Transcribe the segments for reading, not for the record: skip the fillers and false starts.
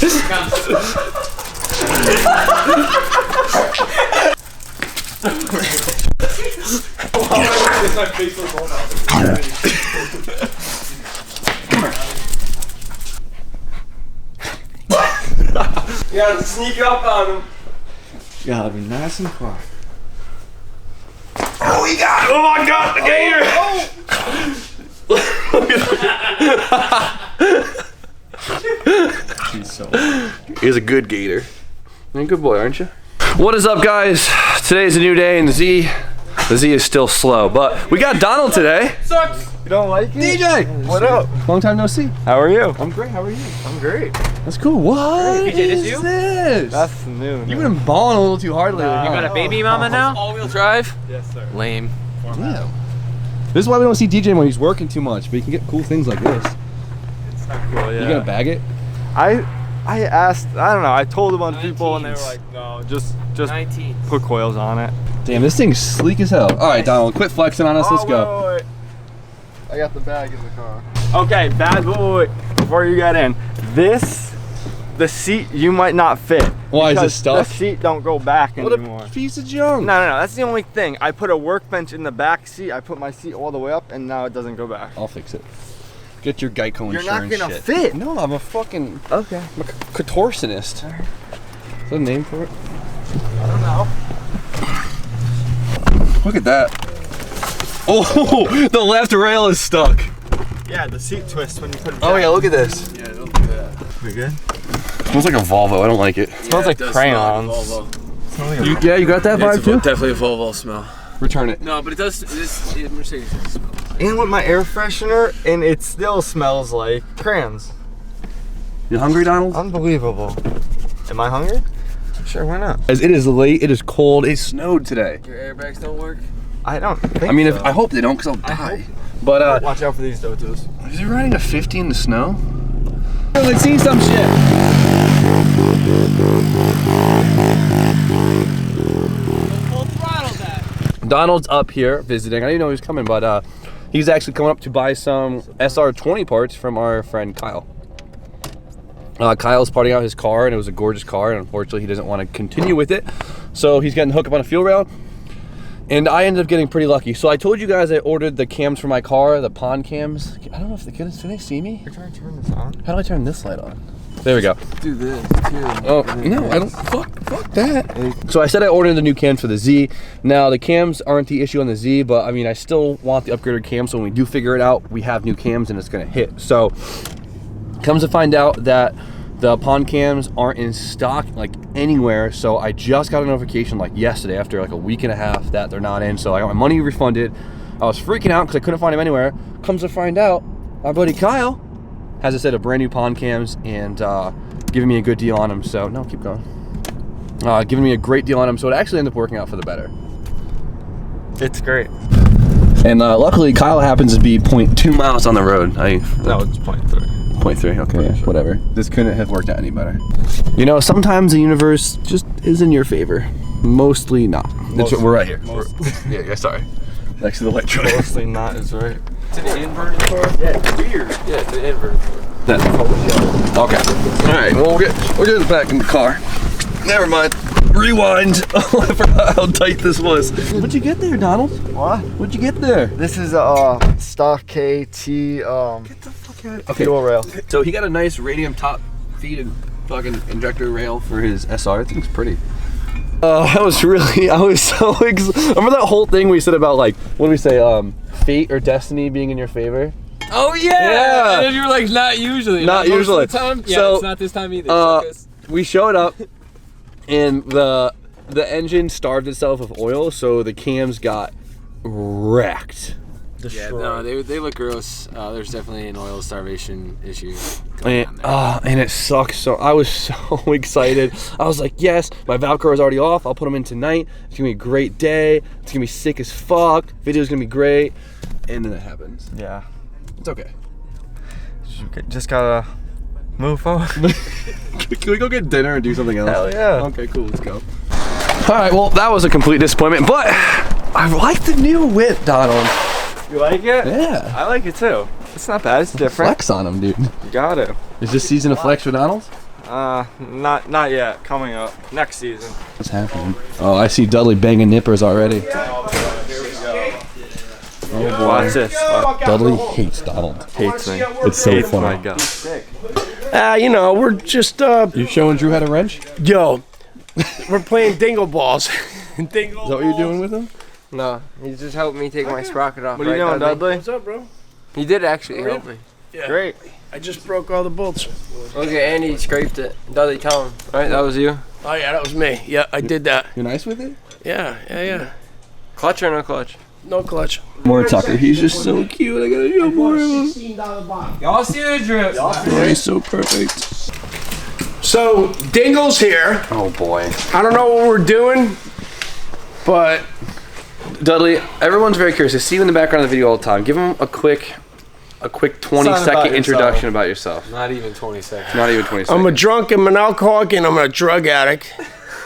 You gotta sneak up on him. You gotta be nice and quiet. Oh, we got it! Oh my god, the gator! He's a good gator. You're a good boy, aren't you? What is up, guys? Today's a new day in the Z. The Z is still slow, but we got Donald today. Sucks! You don't like it? DJ! What up? Long time no see. How are you? I'm great, how are you? I'm great. That's cool. What Great. DJ, is this you? this? That's new. You've been balling a little too hard lately. You got a baby mama now? All-wheel drive? Yes, sir. Lame. Damn. This is why we don't see DJ when he's working too much, but you can get cool things like this. It's not cool, yeah. You gonna bag it? I asked, I don't know, I told a bunch of people and they were like, no, just 19. put coils on it. Damn, this thing's sleek as hell. All right, Donald, quit flexing on us. Let's go. Wait. I got the bag in the car. Okay, bad boy. Before you get in, the seat you might not fit. Why is it stuck? The seat don't go back What anymore. a piece of junk. No, that's the only thing. I put a workbench in the back seat. I put my seat all the way up, and now it doesn't go back. I'll fix it. Get your Geico You're insurance not gonna shit. fit. No, I'm a fucking Okay. contortionist. Is that a name for it? I don't know. Look at that. Oh, the left rail is stuck. Yeah, the seat twists when you put it Oh yeah, look at this. Yeah, don't do that. We good? Smells like a Volvo. I don't like it. Smells like crayons. Yeah, you got that vibe too? Definitely a Volvo smell. Return it. No, but it does. This Mercedes smell. And with my air freshener, and it still smells like crayons. You hungry, Donald? Unbelievable. Am I hungry? Sure, why not? As it is late, it is cold, it snowed today. Your airbags don't work? I don't think I mean, so. I hope they don't, because I'll die. But, Watch out for these dotos. is it riding a 50 in the snow? Let's see some shit. Full throttle that. Donald's up here visiting. I didn't know he was coming, but he's actually coming up to buy some SR20 parts from our friend Kyle. Kyle's parting out his car, and it was a gorgeous car, and unfortunately he doesn't want to continue with it. So he's getting hooked up on a fuel rail, and I ended up getting pretty lucky. So I told you guys I ordered the cams for my car, the pond cams. I don't know if the kids, can they see me? You're trying to turn this on? How do I turn this light on? There we go. Do this too. Oh, no, I don't, fuck that. So I said I ordered the new cams for the Z. Now the cams aren't the issue on the Z, but I mean, I still want the upgraded cams, so when we do figure it out, we have new cams and it's gonna hit. So, comes to find out that the pond cams aren't in stock like anywhere, so I just got a notification like yesterday after like a week and a half that they're not in, so I got my money refunded. I was freaking out because I couldn't find them anywhere. Comes to find out, our buddy Kyle has a set of brand new pond cams and giving me a good deal on them, so no, keep going. Giving me a great deal on them, so it actually ended up working out for the better. It's great. And luckily Kyle happens to be 0.2 miles on the road. No, it's 0.3. 0.3, okay, yeah, whatever. This couldn't have worked out any better. You know, sometimes the universe just is in your favor. Mostly not. We're right here. Yeah, sorry. Next to the light truck. Mostly not is right. It's an inverted car? Yeah, it's weird. Yeah, it's an inverted car. Okay. All right. Well, we'll get back in the car. Never mind. Rewind. Oh, I forgot how tight this was. What'd you get there, Donald? What? What'd you get there? This is a stock KT Get the fuck out of here. fuel rail. So he got a nice radium top feed and fucking injector rail for his SR. I think it's pretty. I was so remember that whole thing we said about like, what do we say, fate or destiny being in your favor? Oh yeah! Yeah. And then you were like, not usually. Not most usually. Of the time? Yeah, So, it's not this time either. We showed up and the engine starved itself of oil, so the cams got wrecked. Yeah, no, they look gross. There's definitely an oil starvation issue going on there. And it sucks. So I was so excited. I was like, yes, my Valkyrie is already off. I'll put them in tonight. It's gonna be a great day. It's gonna be sick as fuck. Video's gonna be great. And then it happens. Yeah. It's okay. Just gotta move forward. Can we go get dinner and do something else? Hell yeah. Okay, cool. Let's go. All right. Well, that was a complete disappointment, but I like the new whip, Donald. You like it? Yeah. I like it too. It's not bad. It's different. Flex on him, dude. You got it. Is this season of flex for Donald? Not yet. Coming up next season. What's happening? Oh, I see Dudley banging nippers already. Oh boy. Watch this. Dudley hates Donald. Hates me. It's so funny. My God. You know, we're just, You showing Drew how to wrench? Is yo, we're playing dingle balls. Dingle that what you're doing with him? No, he just helped me take my sprocket off. What are you doing, Dudley? What's up, bro? He did actually help me. Yeah. Great. I just broke all the bolts. Okay, and he scraped it. Dudley, tell him. Right, that was you. Oh, yeah, that was me. Yeah, I did that. You're nice with it? Yeah. Clutch or no clutch? No clutch. More Tucker. He's just so cute. I gotta show more of him. Y'all see the drip. Oh, he's so perfect. So, Dingle's here. Oh boy. I don't know what we're doing, but Dudley, everyone's very curious. I see you in the background of the video all the time. Give him a quick 20-second introduction about yourself. Not even 20 seconds. Not even 20 seconds. I'm a drunk, I'm an alcoholic, and I'm a drug addict.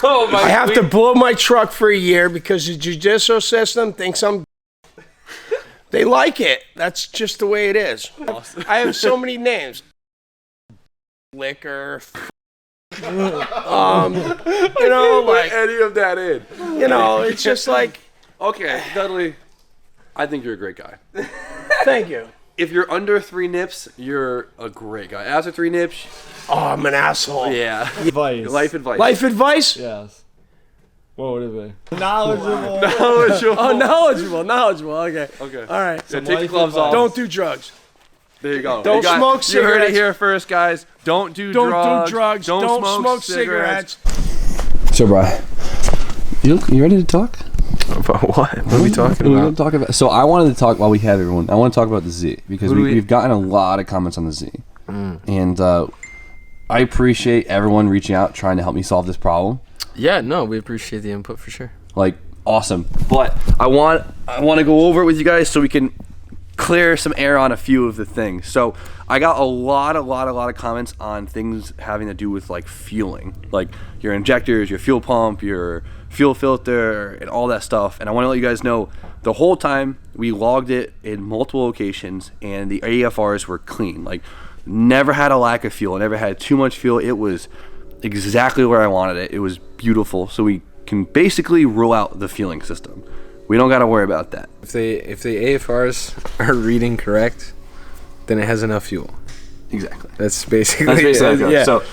Oh my I have to blow my truck for a year because the judicial system thinks I'm. They like it. That's just the way it is. I have so many names. Liquor. You know, like any of that in. you know, it's just like. Okay, Dudley, I think you're a great guy. Thank you. If you're under 3 nips, you're a great guy. After 3 nips, Oh, I'm an asshole. yeah. Advice. Life advice. Life advice? Yes. What would it be? Knowledgeable. Oh, knowledgeable. Okay. Okay. All right. So take the gloves off. Don't do drugs. There you go. Don't You got- smoke You heard it cigarettes. here first, guys. Don't do Don't drugs. do drugs. Don't smoke cigarettes. So, Brian, you ready to talk? About what? What are we talking We're about? gonna talk about. So I wanted to talk while we have everyone. I want to talk about the Z because we've gotten a lot of comments on the Z, and I appreciate everyone reaching out trying to help me solve this problem. Yeah, no, we appreciate the input for sure. Like awesome, but I want to go over it with you guys so we can clear some air on a few of the things. So I got a lot of comments on things having to do with like fueling, like your injectors, your fuel pump, your fuel filter, and all that stuff. And I want to let you guys know the whole time we logged it in multiple locations and the AFRs were clean. Like never had a lack of fuel, never had too much fuel. It was exactly where I wanted it. It was beautiful. So we can basically rule out the fueling system. We don't got to worry about that. If the AFRs are reading correct, then it has enough fuel. Exactly. That's basically it. yeah. So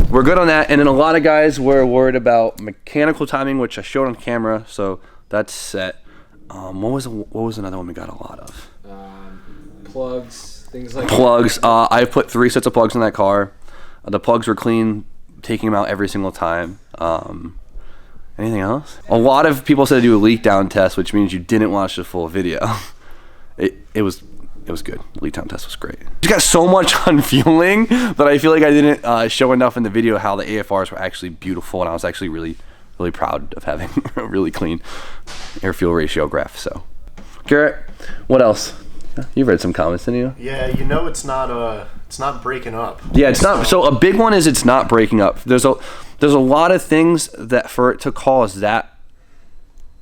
we're good on that. And then a lot of guys were worried about mechanical timing, which I showed on camera. So that's set. What was another one we got a lot of? Plugs, things like Plugs. I put 3 sets of plugs in that car. The plugs were clean, taking them out every single time. Anything else? A lot of people said to do a leak down test, which means you didn't watch the full video. It was good. The leak down test was great. You got so much on fueling that I feel like I didn't show enough in the video how the AFRs were actually beautiful, and I was actually really proud of having a really clean air fuel ratio graph. So, Garrett, what else? You've read some comments, didn't you? Yeah, you know it's not breaking up. Yeah, it's not. So a big one is it's not breaking up. There's a lot of things that for it to cause that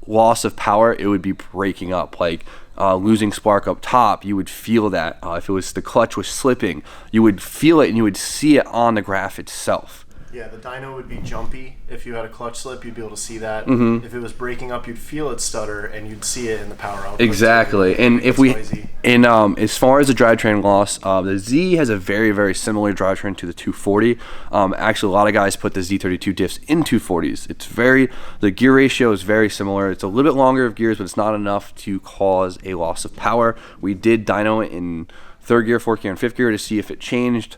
loss of power, it would be breaking up. Like losing spark up top, you would feel that. If it was the clutch was slipping, you would feel it and you would see it on the graph itself. Yeah, the dyno would be jumpy. If you had a clutch slip, you'd be able to see that. Mm-hmm. If it was breaking up, you'd feel it stutter, and you'd see it in the power output. Exactly. And if we, as far as the drivetrain loss, the Z has a very, very similar drivetrain to the 240. Actually, a lot of guys put the Z32 diffs in 240s. The gear ratio is very similar. It's a little bit longer of gears, but it's not enough to cause a loss of power. We did dyno it in 3rd gear, 4th gear, and 5th gear to see if it changed.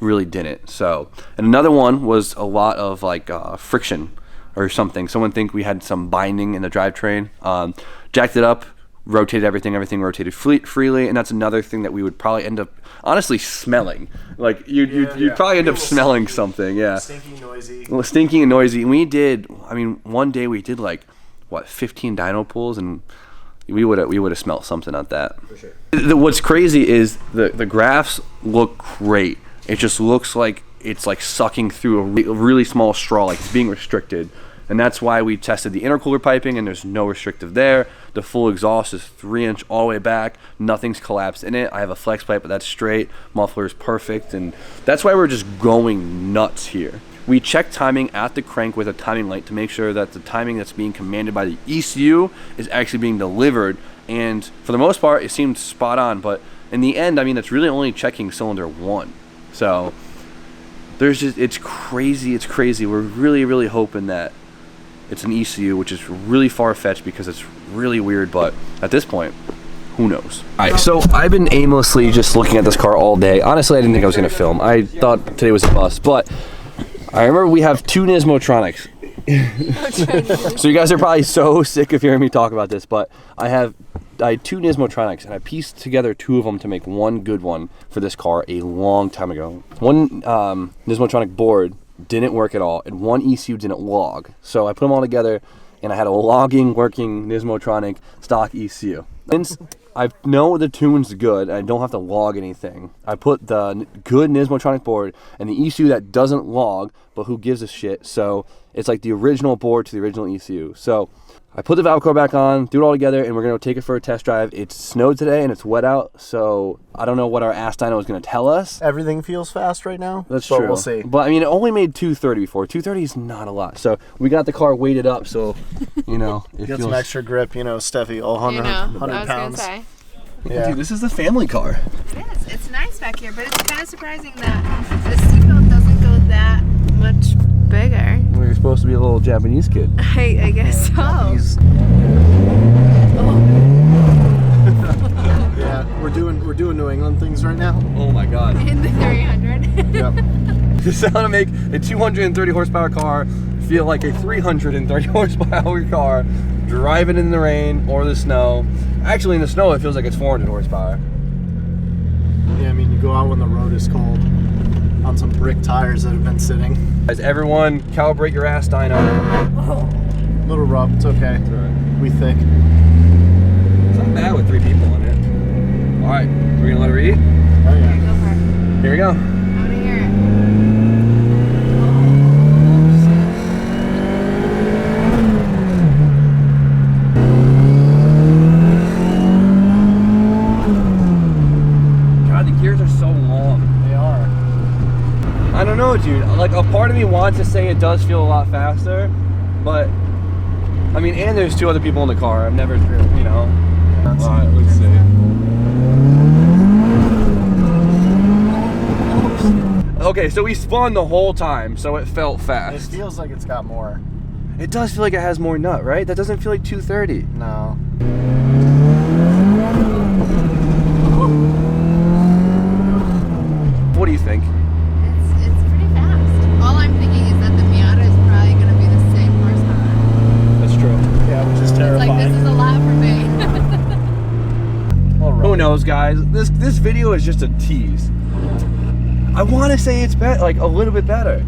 Really didn't. So, and another one was a lot of like friction or something. Someone think we had some binding in the drivetrain. Jacked it up, rotated everything rotated freely, and that's another thing that we would probably end up honestly smelling. Like you'd probably end up smelling something. Yeah. Stinky, noisy. Well, stinky and noisy. And we did. I mean, one day we did like 15 dyno pulls, and we would have smelled something at that. For sure. What's crazy is the graphs look great. It just looks like it's like sucking through a really small straw, like it's being restricted. And that's why we tested the intercooler piping, and there's no restrictive there. The full exhaust is 3-inch all the way back. Nothing's collapsed in it. I have a flex pipe, but that's straight. Muffler is perfect, and that's why we're just going nuts here. We check timing at the crank with a timing light to make sure that the timing that's being commanded by the ECU is actually being delivered. And for the most part, it seemed spot on, but in the end, I mean, it's really only checking cylinder 1. So there's just, it's crazy. We're really, really hoping that it's an ECU, which is really far-fetched because it's really weird, but at this point, who knows? All right, so I've been aimlessly just looking at this car all day. Honestly, I didn't think I was gonna film. I thought today was a bust, but I remember we have 2 Nismotronics. So you guys are probably so sick of hearing me talk about this, but I had 2 Nismotronics, and I pieced together 2 of them to make one good one for this car a long time ago. One Nismotronic board didn't work at all, and one ECU didn't log. So I put them all together, and I had a logging, working Nismotronic stock ECU. Since I know the tune's good, and I don't have to log anything, I put the good Nismotronic board and the ECU that doesn't log, but who gives a shit. So it's like the original board to the original ECU. So I put the valve cover back on, threw it all together, and we're gonna take it for a test drive. It snowed today and it's wet out, so I don't know what our ass dyno is gonna tell us. Everything feels fast right now. That's but true. We'll see. But I mean, it only made 230 before. 230 is not a lot. So we got the car weighted up, so you know, it Get feels... some extra grip, you know, Steffi, all 100, 100 I was pounds. gonna say. Yeah. Dude, this is the family car. It is. It's nice back here, but it's kind of surprising that the seatbelt doesn't go that much bigger. Well, you're supposed to be a little Japanese kid. I guess so. Yeah, we're doing New England things right now. Oh my god. In the 300. Yep. This is how to make a 230 horsepower car feel like a 330 horsepower car driving in the rain or the snow. Actually, in the snow, it feels like it's 400 horsepower. Yeah, I mean, you go out when the road is cold on some brick tires that have been sitting. Guys, everyone, calibrate your ass dyno. Little rough, it's okay. It's all right. We thick. It's not bad with 3 people in it. All right, we're gonna let her eat. Oh yeah. Go for it. Here we go. I want to hear it. God, the gears are so long. They are. I don't know, dude. Like, a part of me wants to say it does feel a lot faster, but I mean, and there's 2 other people in the car. I've never, you know. All right, let's see. Okay, so we spun the whole time, so it felt It fast. feels like it's got more. It does feel like it has more nut, right? That doesn't feel like 230. No. What do you think? It's pretty fast. All I'm thinking is that the Miata is probably going to be the same horsepower. That's true. Yeah, which is It's terrifying. like, this is a lot for me. All right. Who knows, guys? This video is just a tease. I want to say it's better, like a little bit better.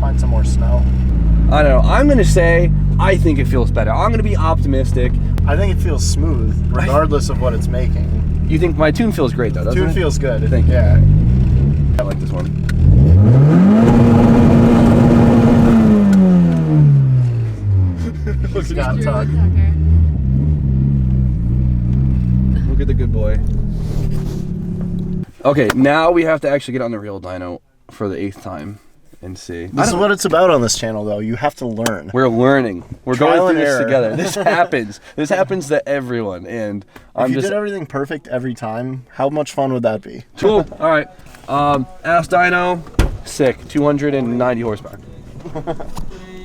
Find some more snow. I don't know. I'm gonna say I think it feels better. I'm gonna be optimistic. I think it feels smooth, regardless of what it's making. You think my tune feels great though, doesn't Tune it? feels good. Thank you. Yeah. I like this one. Scott Tuck. Look at the good boy. Okay, now we have to actually get on the real dyno for the 8th time and see. This is what it's about on this channel, though. You have to learn. We're learning. We're Trial going through and this error. together. This happens. This happens to everyone, and I'm If you just did everything perfect every time, how much fun would that be? cool. All right, ass dyno, sick. 290 horsepower.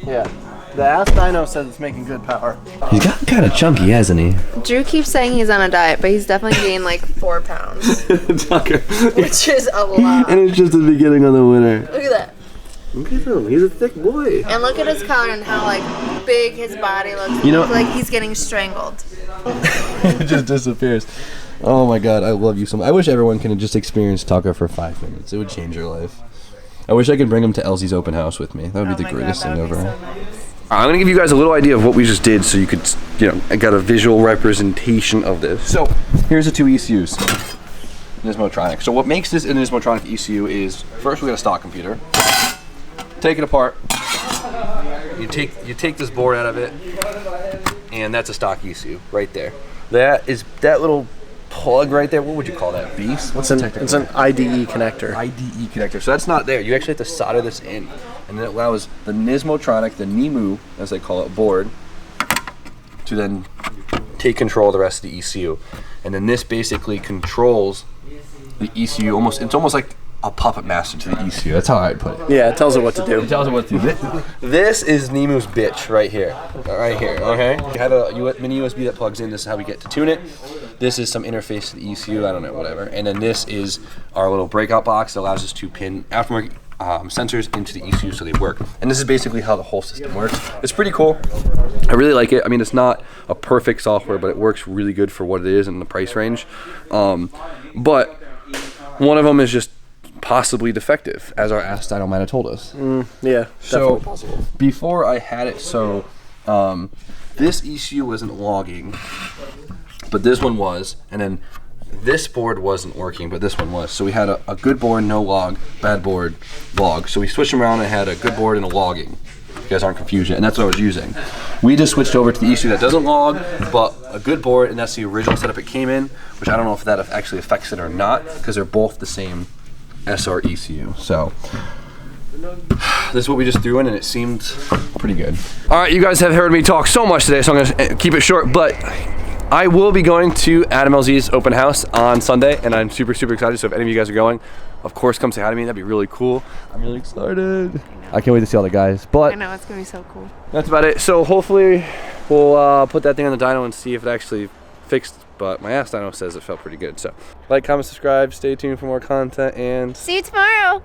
Yeah. The ass dyno says it's making good power. He's got kind of chunky, hasn't he? Drew keeps saying he's on a diet, but he's definitely gained like 4 pounds, Tucker. which is a lot. And it's just the beginning of the winter. Look at that. Look at him. He's a thick boy. And look at his color and how like big his body looks. You know- Looks like he's getting strangled. It just disappears. Oh my god, I love you so much. I wish everyone could just experience Tucker for 5 minutes. It would change your life. I wish I could bring him to Elsie's open house with me. That would be the greatest thing ever. I'm gonna give you guys a little idea of what we just did so you could, you know, I got a visual representation of this. So, here's the 2 ECUs. Nismotronic. So what makes this an Nismotronic ECU is, first we got a stock computer. Take it apart. you take this board out of it, and that's a stock ECU right there. That little plug right there. What would you call that? Beast? It's an IDE connector. IDE connector. So that's not there. You actually have to solder this in, and it allows the Nismotronic, the NEMU, as they call it, board, to then take control of the rest of the ECU. And then this basically controls the ECU. It's almost like a puppet master to the ECU. That's how I'd put it. Yeah, it tells it what to do. It tells it what to do. This is NEMU's bitch right here. Right here, okay? You have a mini USB that plugs in. This is how we get to tune it. This is some interface to the ECU, I don't know, whatever. And then this is our little breakout box that allows us to pin aftermarket sensors into the ECU so they work. And this is basically how the whole system works. It's pretty cool. I really like it. I mean, it's not a perfect software, but it works really good for what it is in the price range. But one of them is just possibly defective, as our Ask Dyno might have told us. Yeah, so definitely possible. Before I had it, so this ECU wasn't logging, but this one was, and then this board wasn't working, but this one was. So we had a good board, no log, bad board, log. So we switched them around and had a good board and a logging. You guys aren't confused yet, and that's what I was using. We just switched over to the ECU that doesn't log, but a good board, and that's the original setup it came in, which I don't know if that actually affects it or not, because they're both the same SR ECU. So this is what we just threw in, and it seemed pretty good. All right, you guys have heard me talk so much today, so I'm gonna keep it short, but I will be going to Adam LZ's open house on Sunday, and I'm super, super excited. So if any of you guys are going, of course, come say hi to me. That'd be really cool. I'm really excited. I can't wait to see all the guys. But I know, it's gonna be so cool. that's about it. So hopefully we'll put that thing on the dyno and see if it actually fixed. But my Ask Dyno says it felt pretty good. So like, comment, subscribe, stay tuned for more content, and See you tomorrow.